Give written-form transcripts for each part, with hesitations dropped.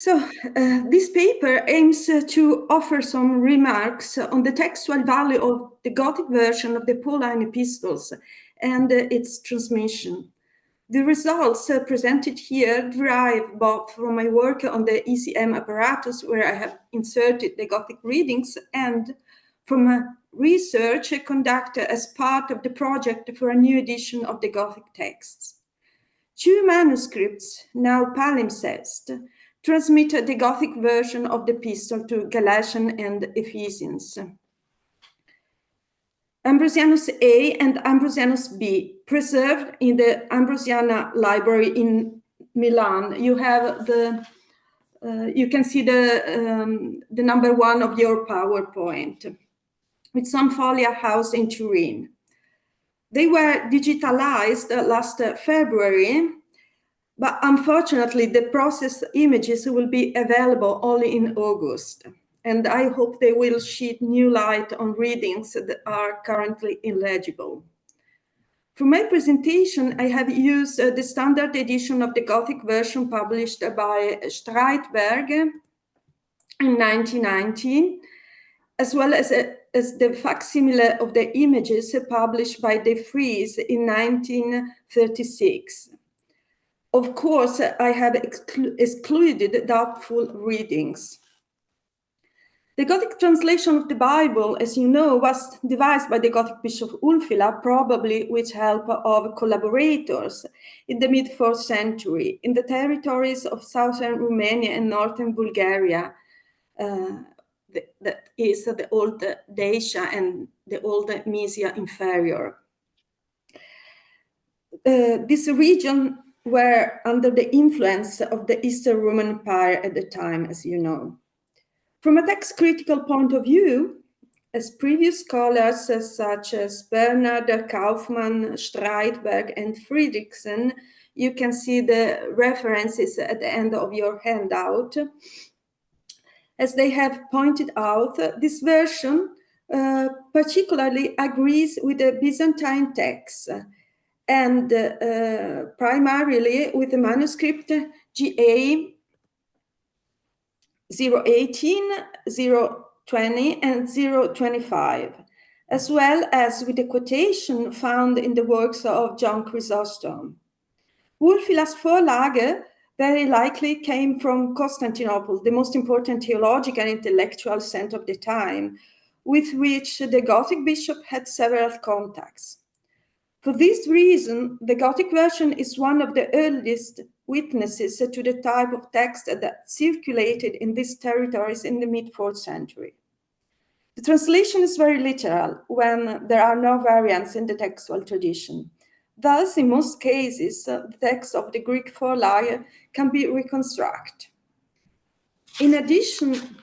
So this paper aims to offer some remarks on the textual value of the Gothic version of the Pauline Epistles and its transmission. The results presented here derive both from my work on the ECM apparatus, where I have inserted the Gothic readings, and from research conducted as part of the project for a new edition of the Gothic texts. 2 manuscripts, now palimpsest, transmit the Gothic version of the epistle to Galatians and Ephesians. Ambrosianus A and Ambrosianus B, preserved in the Ambrosiana Library in Milan. You have you can see the number 1 of your PowerPoint, with some folia housed in Turin. They were digitalized last February, but unfortunately the processed images will be available only in August. And I hope they will shed new light on readings that are currently illegible. For my presentation, I have used the standard edition of the Gothic version published by Streitberg in 1919, as well as the facsimile of the images published by De Vries in 1936. Of course, I have excluded doubtful readings. The Gothic translation of the Bible, as you know, was devised by the Gothic Bishop Ulfila, probably with help of collaborators in the mid-4th century in the territories of southern Romania and northern Bulgaria, that is the old Dacia and the old Mysia Inferior. This region were under the influence of the Eastern Roman Empire at the time, as you know. From a text critical point of view, as previous scholars such as Bernhard, Kaufmann, Streitberg, and Friedrichsen, you can see the references at the end of your handout. As they have pointed out, this version particularly agrees with the Byzantine text, and primarily with the manuscript GA 018, 020, and 025, as well as with the quotation found in the works of John Chrysostom. Ulfilas Vorlage very likely came from Constantinople, the most important theological and intellectual center of the time, with which the Gothic bishop had several contacts. For this reason, the Gothic version is one of the earliest witnesses to the type of text that circulated in these territories in the mid-4th century. The translation is very literal when there are no variants in the textual tradition. Thus, in most cases, the text of the Greek Vorlage can be reconstructed. In addition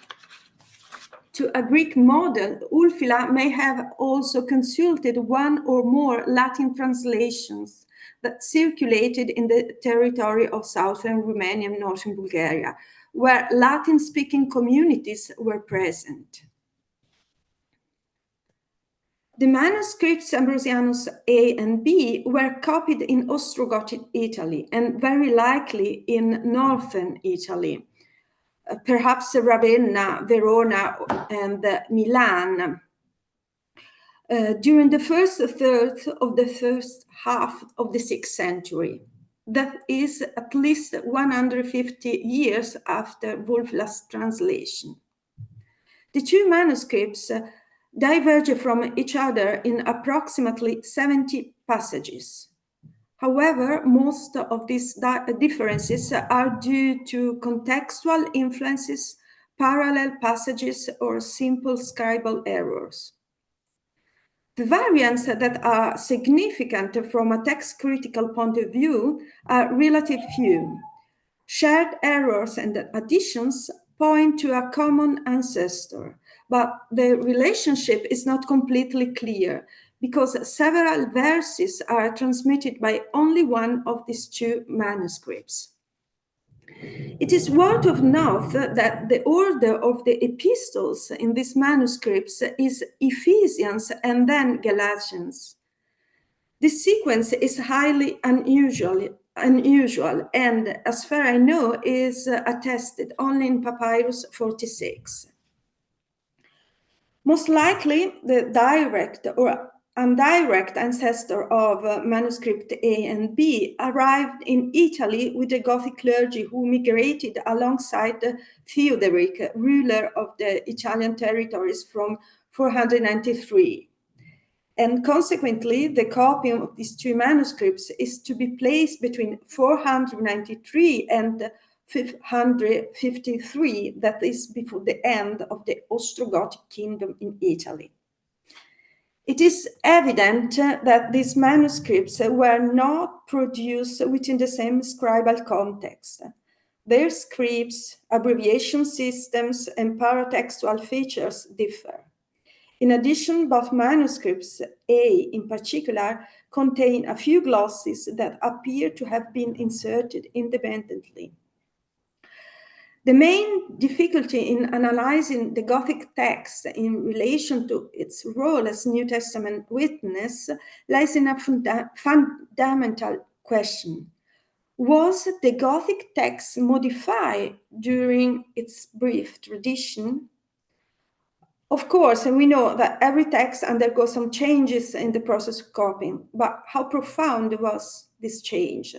to a Greek model, Ulfila may have also consulted one or more Latin translations that circulated in the territory of southern Romania and northern Bulgaria, where Latin-speaking communities were present. The manuscripts Ambrosianus A and B were copied in Ostrogothic Italy and very likely in northern Italy, perhaps Ravenna, Verona, and Milan, during the first third of the first half of the 6th century. That is at least 150 years after Wulfla's translation. The 2 manuscripts diverge from each other in approximately 70 passages. However, most of these differences are due to contextual influences, parallel passages, or simple scribal errors. The variants that are significant from a text critical point of view are relatively few. Shared errors and additions point to a common ancestor, but the relationship is not completely clear, because several verses are transmitted by only one of these 2 manuscripts. It is worth of note that the order of the epistles in these manuscripts is Ephesians and then Galatians. This sequence is highly unusual, unusual and, as far as I know, is attested only in Papyrus 46. Most likely, the direct or indirect ancestor of manuscript A and B arrived in Italy with the Gothic clergy who migrated alongside Theodoric, ruler of the Italian territories from 493. And consequently, the copy of these two manuscripts is to be placed between 493 and 553, that is before the end of the Ostrogothic kingdom in Italy. It is evident that these manuscripts were not produced within the same scribal context. Their scripts, abbreviation systems, and paratextual features differ. In addition, both manuscripts, A in particular, contain a few glosses that appear to have been inserted independently. The main difficulty in analyzing the Gothic text in relation to its role as New Testament witness lies in a fundamental question. Was the Gothic text modified during its brief tradition? Of course, and we know that every text undergoes some changes in the process of copying, but how profound was this change?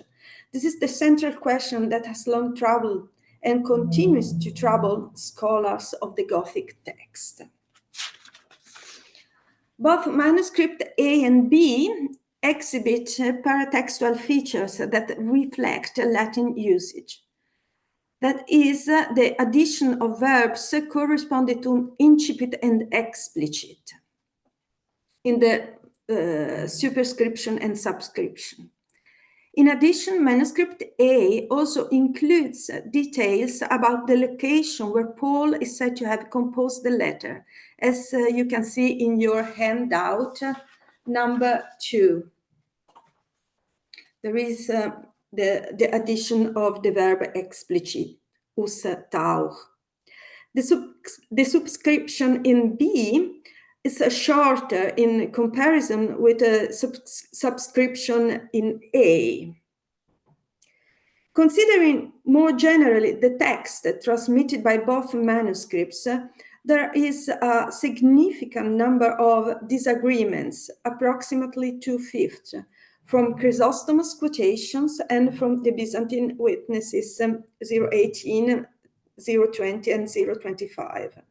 This is the central question that has long troubled and continues to trouble scholars of the Gothic text. Both manuscript A and B exhibit paratextual features that reflect Latin usage. That is the addition of verbs corresponding to incipit and explicit in the superscription and subscription. In addition, manuscript A also includes details about the location where Paul is said to have composed the letter, as you can see in your handout, number 2. There is the addition of the verb explicit, us tauch. The subscription in B is shorter in comparison with the subscription in A. Considering more generally the text transmitted by both manuscripts, there is a significant number of disagreements, approximately 2/5, from Chrysostom's quotations and from the Byzantine witnesses 018, 020, and 025.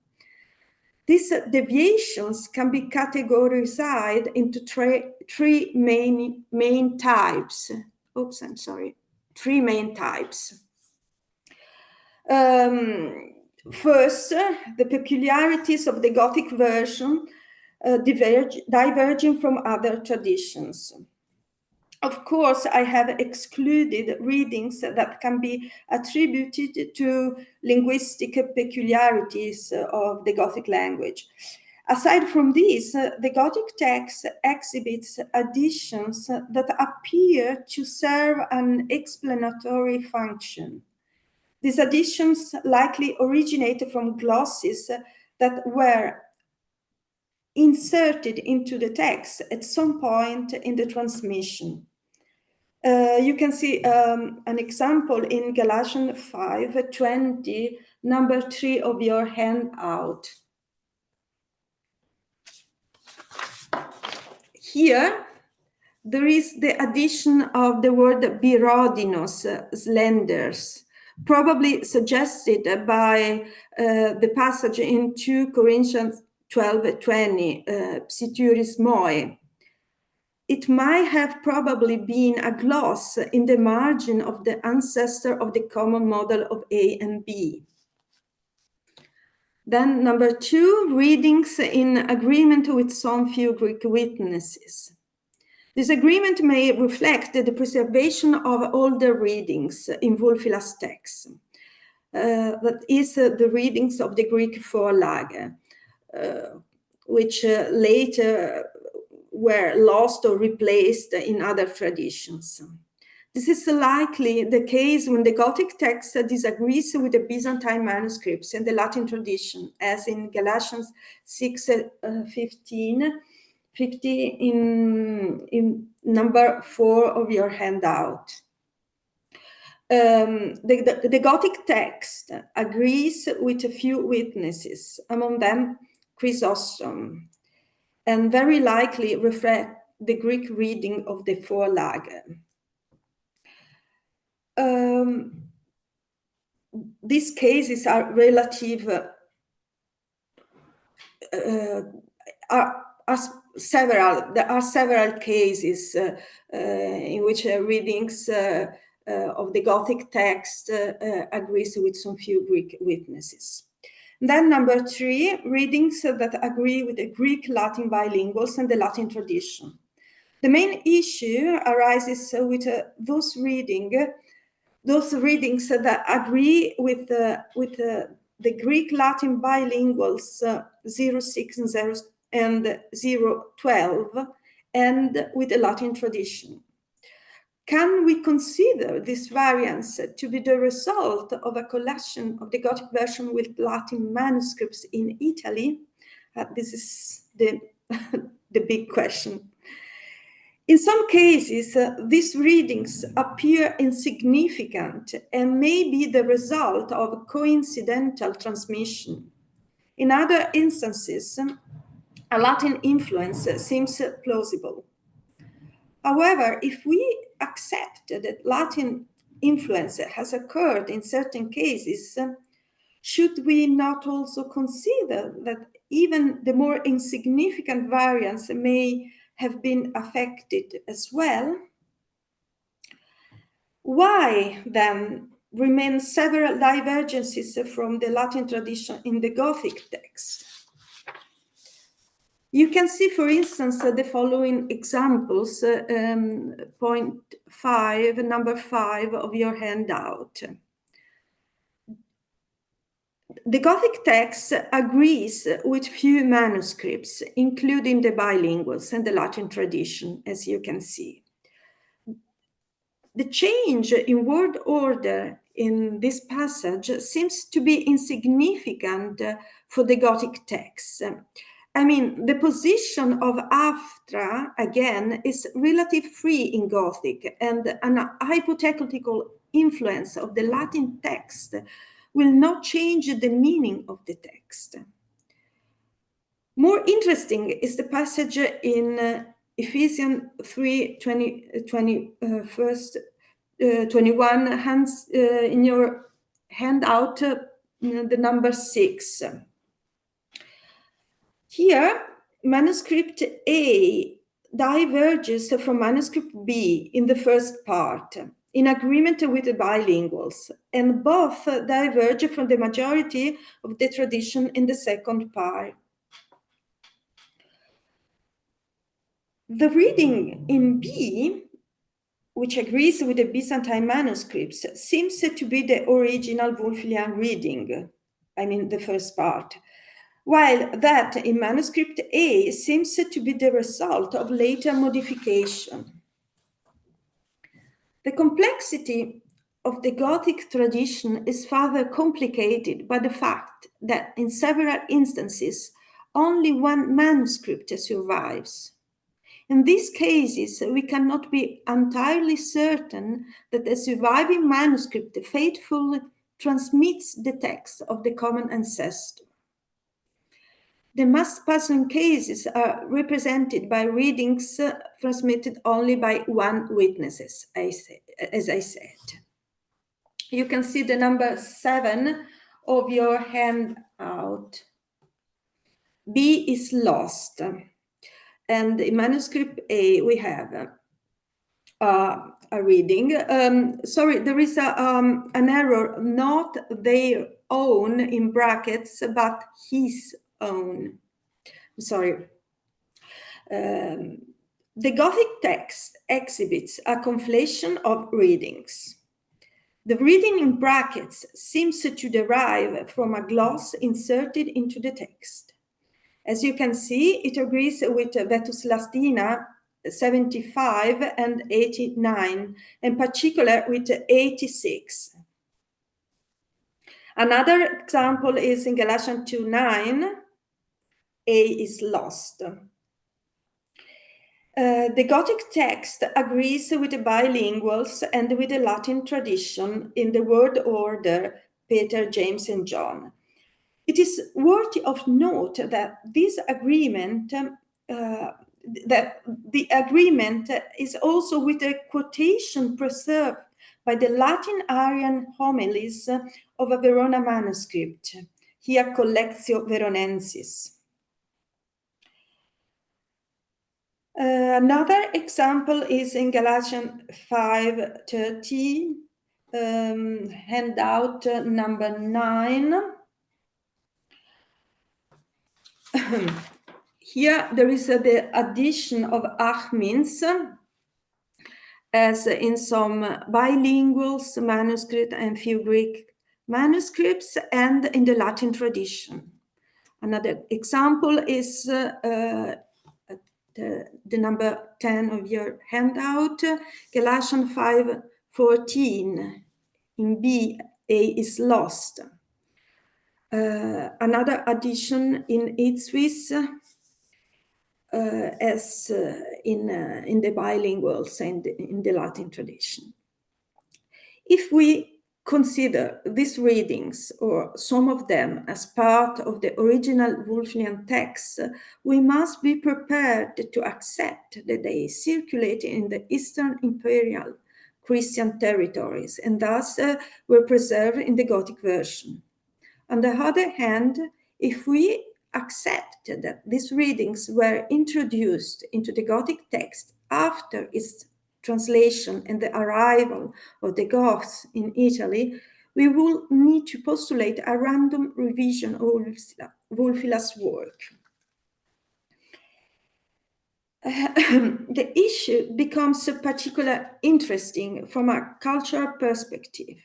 These deviations can be categorized into three main types. Three main types. First, the peculiarities of the Gothic version diverging from other traditions. Of course, I have excluded readings that can be attributed to linguistic peculiarities of the Gothic language. Aside from these, the Gothic text exhibits additions that appear to serve an explanatory function. These additions likely originated from glosses that were inserted into the text at some point in the transmission. You can see an example in Galatians 5:20, number 3 of your handout. Here, there is the addition of the word birodinos, slenders, probably suggested by the passage in 2 Corinthians 12:20, psituris moi. It might have probably been a gloss in the margin of the ancestor of the common model of A and B. Then number 2, readings in agreement with some few Greek witnesses. This agreement may reflect the preservation of older readings in Wulfilas text. That is the readings of the Greek forlag, which later were lost or replaced in other traditions. This is likely the case when the Gothic text disagrees with the Byzantine manuscripts and the Latin tradition, as in Galatians 6:50 in number 4 of your handout. The Gothic text agrees with a few witnesses, among them Chrysostom, and very likely reflect the Greek reading of the Vorlage. These cases are relative, there are several cases in which readings of the Gothic text agrees with some few Greek witnesses. Then number 3, readings that agree with the Greek-Latin bilinguals and the Latin tradition. The main issue arises with those readings that agree with the Greek-Latin bilinguals 06 and 012 and with the Latin tradition. Can we consider this variance to be the result of a collection of the Gothic version with Latin manuscripts in Italy? This is the big question. In some cases, these readings appear insignificant and may be the result of coincidental transmission. In other instances, a Latin influence seems plausible. However, if we accept that Latin influence has occurred in certain cases, should we not also consider that even the more insignificant variants may have been affected as well? Why, then, remain several divergences from the Latin tradition in the Gothic text? You can see, for instance, the following examples, point 5, number 5 of your handout. The Gothic text agrees with few manuscripts, including the bilinguals and the Latin tradition, as you can see. The change in word order in this passage seems to be insignificant for the Gothic text. I mean, the position of aftra, again, is relative free in Gothic, and an hypothetical influence of the Latin text will not change the meaning of the text. More interesting is the passage in Ephesians 3:21, in your handout, the number 6. Here, manuscript A diverges from manuscript B in the first part, in agreement with the bilinguals, and both diverge from the majority of the tradition in the second part. The reading in B, which agrees with the Byzantine manuscripts, seems to be the original Wulfian reading, I mean the first part, while that in manuscript A seems to be the result of later modification. The complexity of the Gothic tradition is further complicated by the fact that in several instances, only one manuscript survives. In these cases, we cannot be entirely certain that the surviving manuscript faithfully transmits the text of the common ancestor. The most puzzling cases are represented by readings transmitted only by one witness, as I said. You can see the number 7 of your handout. B is lost. And in manuscript A, we have a reading. Sorry, there is an error, not their own in brackets, but his own. Sorry. The Gothic text exhibits a conflation of readings. The reading in brackets seems to derive from a gloss inserted into the text. As you can see, it agrees with Vetus Lastina 75 and 89, in particular with 86. Another example is in Galatians 2:9, A is lost. The Gothic text agrees with the bilinguals and with the Latin tradition in the word order Peter, James, and John. It is worthy of note that this agreement, that the agreement is also with a quotation preserved by the Latin Arian homilies of a Verona manuscript, Hia Collectio Veronensis. Another example is in Galatians 5:30, handout number 9. Here there is the addition of achmins, as in some bilinguals manuscript and few Greek manuscripts, and in the Latin tradition. Another example is the number 10 of your handout, Galatians 5:14. In B, A is lost. Another addition in Swiss, as in the bilinguals and in the Latin tradition. If we consider these readings, or some of them, as part of the original Wulfian text, we must be prepared to accept that they circulate in the Eastern Imperial Christian territories and thus were preserved in the Gothic version. On the other hand, if we accept that these readings were introduced into the Gothic text after its translation and the arrival of the Goths in Italy, we will need to postulate a random revision of Wulfila's work. The issue becomes particularly interesting from a cultural perspective,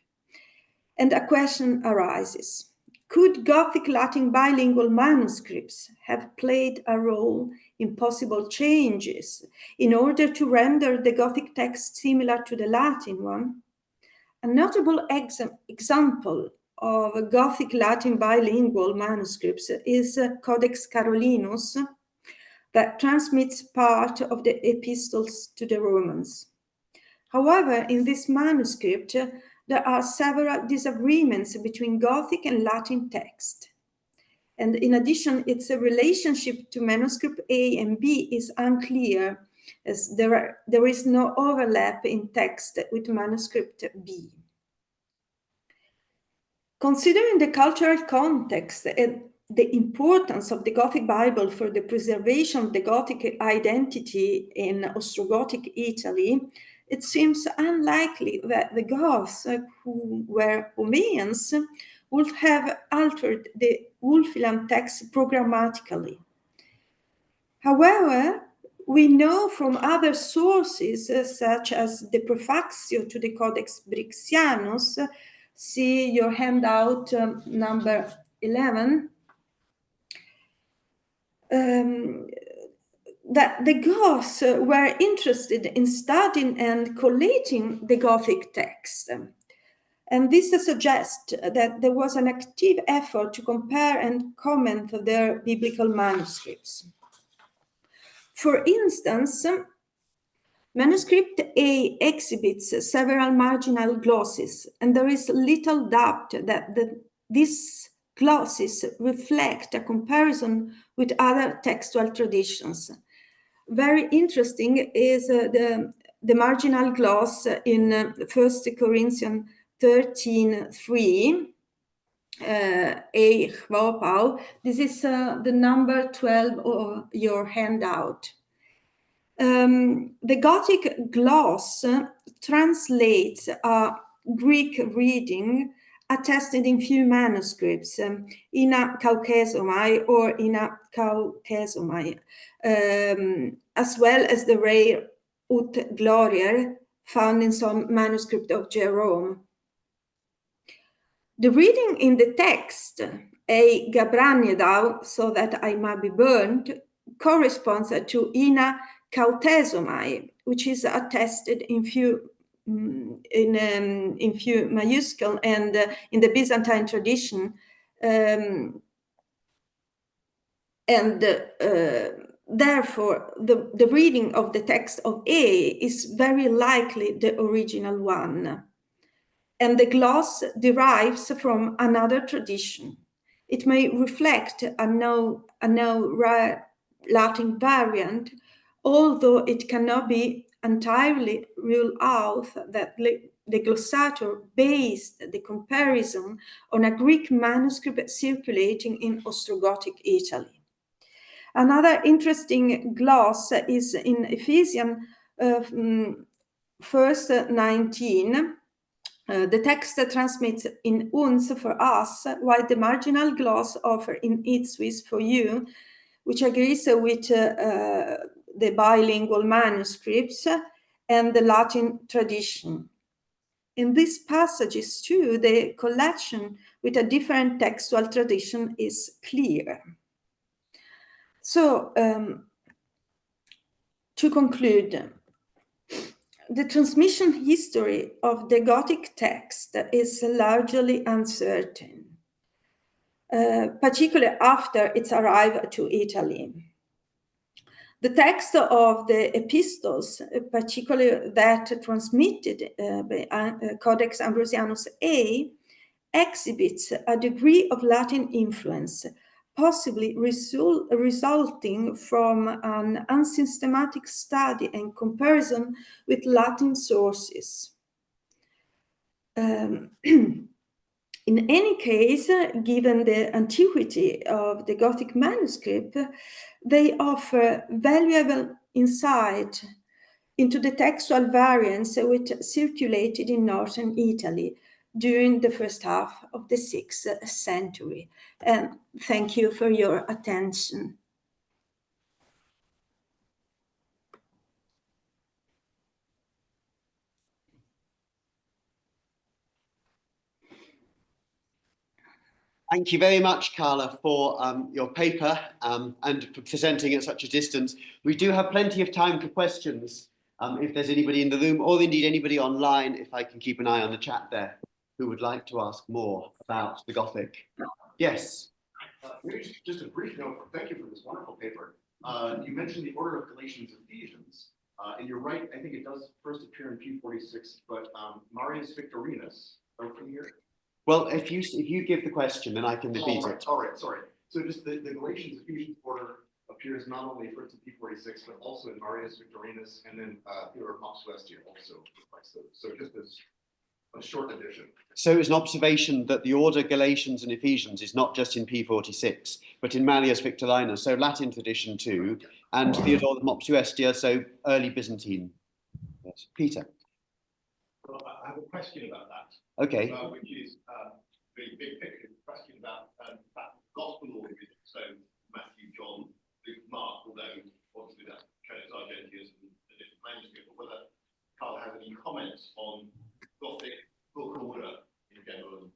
and a question arises. Could Gothic Latin bilingual manuscripts have played a role in possible changes in order to render the Gothic text similar to the Latin one? A notable example of Gothic Latin bilingual manuscripts is Codex Carolinus, that transmits part of the Epistles to the Romans. However, in this manuscript, there are several disagreements between Gothic and Latin text. And in addition, its relationship to manuscript A and B is unclear, as there is no overlap in text with manuscript B. Considering the cultural context and the importance of the Gothic Bible for the preservation of the Gothic identity in Ostrogothic Italy, it seems unlikely that the Goths, who were Umaeans, would have altered the Wulfian text programmatically. However, we know from other sources, such as the Prefaxio to the Codex Brixianus, see your handout number 11, that the Goths were interested in studying and collating the Gothic text. And this suggests that there was an active effort to compare and comment their biblical manuscripts. For instance, manuscript A exhibits several marginal glosses, and there is little doubt that these glosses reflect a comparison with other textual traditions. Very interesting is the marginal gloss in 1 Corinthians 13:3, A Chwopał. This is the number 12 of your handout. The Gothic gloss translates a Greek reading attested in few manuscripts, Ina Caucasomai or Ina Caucasomai, as well as the rare Ut Gloriae found in some manuscript of Jerome. The reading in the text, A Gabraniedau, so that I might be burned, corresponds to Ina Cautesomai, which is attested in few majuscule and in the Byzantine tradition, and therefore, the reading of the text of A is very likely the original one, and the gloss derives from another tradition. It may reflect a no Latin variant, although it cannot be entirely ruled out that the glossator based the comparison on a Greek manuscript circulating in Ostrogothic Italy. Another interesting gloss is in Ephesians verse 19. The text transmits in uns for us, while the marginal gloss offers in its Swiss for you, which agrees with the bilingual manuscripts and the Latin tradition. In these passages too, the collection with a different textual tradition is clear. So, to conclude, the transmission history of the Gothic text is largely uncertain, particularly after its arrival to Italy. The text of the Epistles, particularly that transmitted by Codex Ambrosianus A, exhibits a degree of Latin influence, possibly resulting from an unsystematic study and comparison with Latin sources. In any case, given the antiquity of the Gothic manuscript, they offer valuable insight into the textual variants which circulated in northern Italy during the first half of the 6th century. And thank you for your attention. Thank you very much, Carla, for your paper and for presenting at such a distance. We do have plenty of time for questions. If there's anybody in the room, or indeed anybody online, if I can keep an eye on the chat there, who would like to ask more about the Gothic. Yes. Maybe just a brief note. Thank you for this wonderful paper. You mentioned the order of Galatians and Ephesians, and you're right. I think it does first appear in P46, but Marius Victorinus, are we here? Well, if you give the question, then I can repeat it. All right, sorry. So just the Galatians Ephesians order appears not only first in P46, but also in Marius Victorinus, and then Theodore Mopsuestia also reflects those. So just as a short addition. So it's an observation that the order Galatians and Ephesians is not just in P46, but in Malleus Victorinus, so Latin tradition too, and Theodore Mopsuestia, so early Byzantine. Yes. Peter. Well, I have a question about that. Okay. Which is the big picture question about that gospel order. So Matthew, John, Luke, Mark, although obviously that Codex Argentius and a different manuscript, but whether Carla has any comments on Gothic book order in general and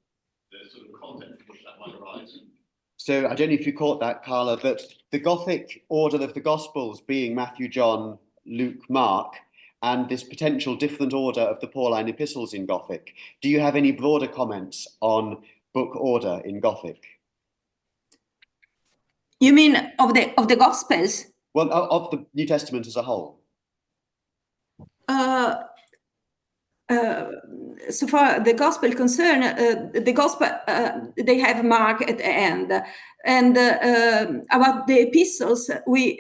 the sort of context in which that might arise. So I don't know if you caught that, Carla, but the Gothic order of the Gospels being Matthew, John, Luke, Mark, and this potential different order of the Pauline epistles in Gothic. Do you have any broader comments on book order in Gothic? You mean of the Gospels? Well, of the New Testament as a whole. So far the Gospel concern, the Gospel they have Mark at the end, and about the epistles we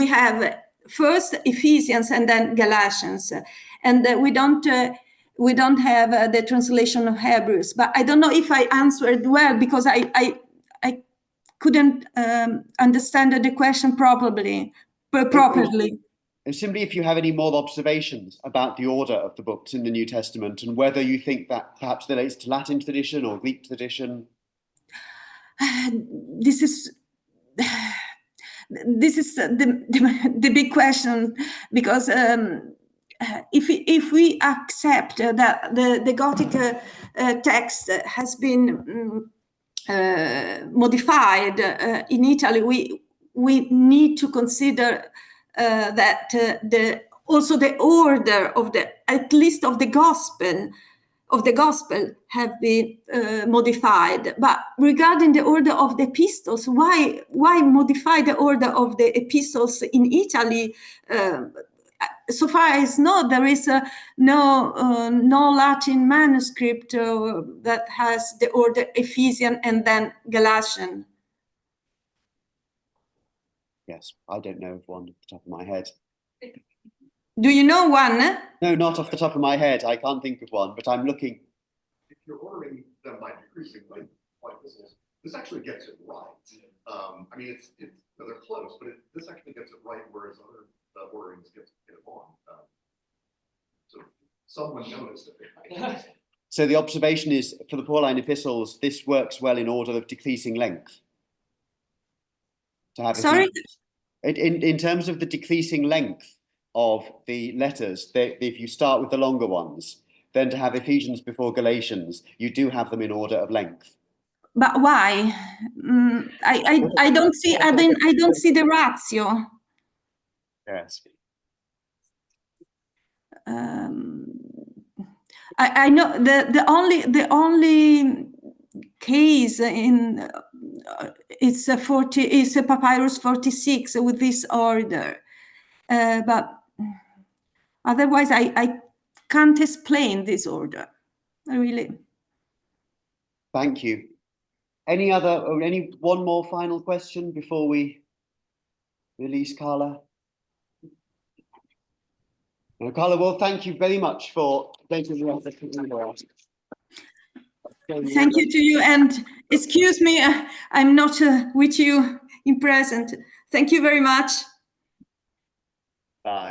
have first Ephesians and then Galatians, and we don't have the translation of Hebrews. But I don't know if I answered well, because I couldn't understand the question properly. And simply if you have any more observations about the order of the books in the New Testament and whether you think that perhaps relates to Latin tradition or Greek tradition. This is the big question, because if we accept that the Gothic text has been modified in Italy, we need to consider that also the order of at least of the Gospel of the gospel have been modified. But regarding the order of the epistles, why modify the order of the epistles in Italy? So far as know, there is no Latin manuscript that has the order Ephesian and then Galatian. Yes, I don't know of one off the top of my head. Do you know one? No, not off the top of my head. I can't think of one, but I'm looking. If you're ordering them by decreasing length, like this actually gets it right. I mean, they're close, but this actually gets it right, whereas other orderings get it wrong. So someone noticed it. So the observation is, for the Pauline epistles, this works well in order of decreasing length. To have Sorry? In terms of the decreasing length of the letters, if you start with the longer ones, then to have Ephesians before Galatians, you do have them in order of length. But why? I don't see. I don't see the ratio. Yes. I know the only case in it's a Papyrus 46 with this order, but otherwise I can't explain this order. Really. Thank you. Any one more final question before we release Carla? No, Carla, well, thank you very much for taking the effort. Thank you to you, and excuse me, I'm not with you in present. Thank you very much. Bye.